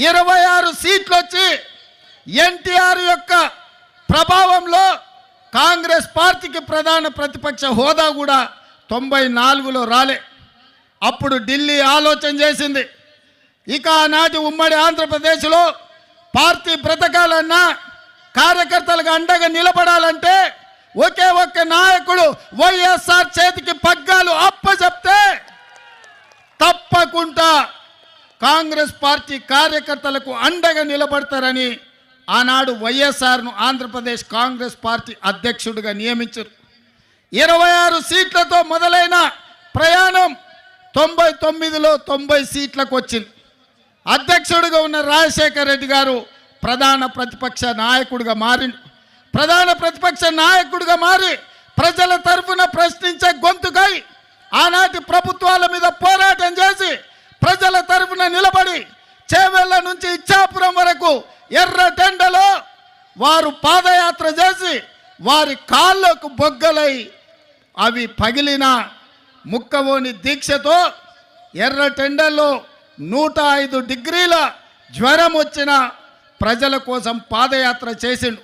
26 సీట్లు వచ్చి ఎన్టీఆర్ యొక్క ప్రభావంలో కాంగ్రెస్ పార్టీకి ప్రధాన ప్రతిపక్ష హోదా కూడా 94లో రాలే. అప్పుడు ఢిల్లీ ఆలోచన చేసింది, ఇక ఆనాటి ఉమ్మడి ఆంధ్రప్రదేశ్లో పార్టీ బ్రతకాలన్నా కార్యకర్తలకు అండగా నిలబడాలంటే ఒకే ఒక్క నాయకుడు వైఎస్ఆర్ చేతికి పగ్గాలు అప్పచెప్తే తప్పకుండా కాంగ్రెస్ పార్టీ కార్యకర్తలకు అండగా నిలబడతారని ఆనాడు వైఎస్ఆర్ను ఆంధ్రప్రదేశ్ కాంగ్రెస్ పార్టీ అధ్యక్షుడిగా నియమించారు. 26 సీట్లతో మొదలైన ప్రయాణం 99లో 90 సీట్లకు వచ్చింది. అధ్యక్షుడిగా ఉన్న రాజశేఖర రెడ్డి గారు ప్రధాన ప్రతిపక్ష నాయకుడిగా మారి ప్రజల తరఫున ప్రశ్నించే గొంతుకై ఆనాటి ప్రభుత్వాల మీద పోరాటం చేసి ప్రజల తరఫున నిలబడి చేవెళ్ళ నుంచి ఇచ్చాపురం వరకు ఎర్రటెండలో వారు పాదయాత్ర చేసి వారి కాళ్ళకు బొగ్గలై అవి పగిలిన ముక్కవోని దీక్షతో ఎర్రటెండల్లో 105 డిగ్రీల జ్వరం వచ్చిన ప్రజల కోసం పాదయాత్ర చేసిండు.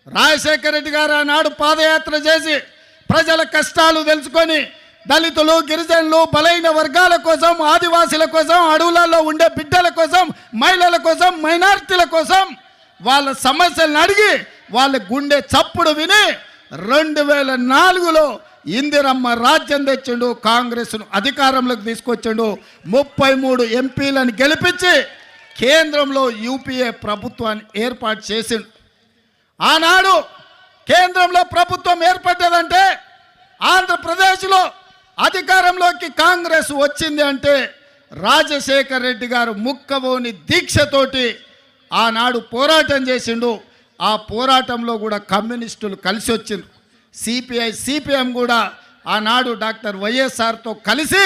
రాజశేఖర రెడ్డి గారు ఆనాడు పాదయాత్ర చేసి ప్రజల కష్టాలు తెలుసుకొని దళితులు, గిరిజనులు, బలైన వర్గాల కోసం, ఆదివాసీల కోసం, అడవులలో ఉండే బిడ్డల కోసం, మహిళల కోసం, మైనారిటీల కోసం వాళ్ళ సమస్యలను అడిగి వాళ్ళ గుండె చప్పుడు విని 2004లో ఇందిరమ్మ రాజ్యం తెచ్చిండు. కాంగ్రెస్ను అధికారంలోకి తీసుకొచ్చిండు. 33 ఎంపీలను గెలిపించి కేంద్రంలో యూపీఏ ప్రభుత్వాన్ని ఏర్పాటు చేసిండు. ఆనాడు కేంద్రంలో ప్రభుత్వం ఏర్పడ్డదంటే ఆంధ్రప్రదేశ్లో అధికారంలోకి కాంగ్రెస్ వచ్చింది అంటే రాజశేఖర రెడ్డి గారు ముక్కవోని దీక్షతోటి ఆనాడు పోరాటం చేసిండు. ఆ పోరాటంలో కూడా కమ్యూనిస్టులు కలిసి వచ్చిండ్రు. సిపిఐ, సిపిఎం కూడా ఆనాడు డాక్టర్ వైఎస్ఆర్తో కలిసి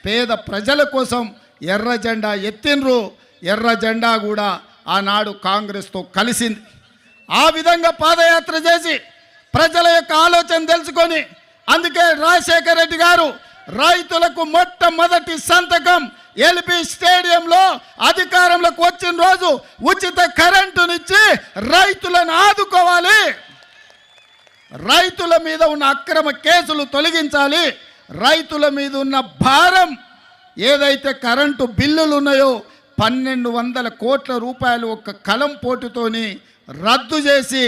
పేద ప్రజల కోసం ఎర్ర జెండా ఎత్తిండ్రు. ఎర్ర జెండా కూడా ఆనాడు కాంగ్రెస్తో కలిసింది. ఆ విధంగా పాదయాత్ర చేసి ప్రజల యొక్క ఆలోచన తెలుసుకొని అందుకే రాజశేఖర రెడ్డి గారు రైతులకు మొట్టమొదటి సంతకం ఎల్బీ స్టేడియంలో అధికారంలోకి వచ్చిన రోజు ఉచిత కరెంటునిచ్చి రైతులను ఆదుకోవాలి, రైతుల మీద ఉన్న అక్రమ కేసులు తొలగించాలి, రైతుల మీద ఉన్న భారం ఏదైతే కరెంటు బిల్లులు ఉన్నాయో 1200 కోట్ల రూపాయలు ఒక్క కలం పోటుతోని రద్దు చేసి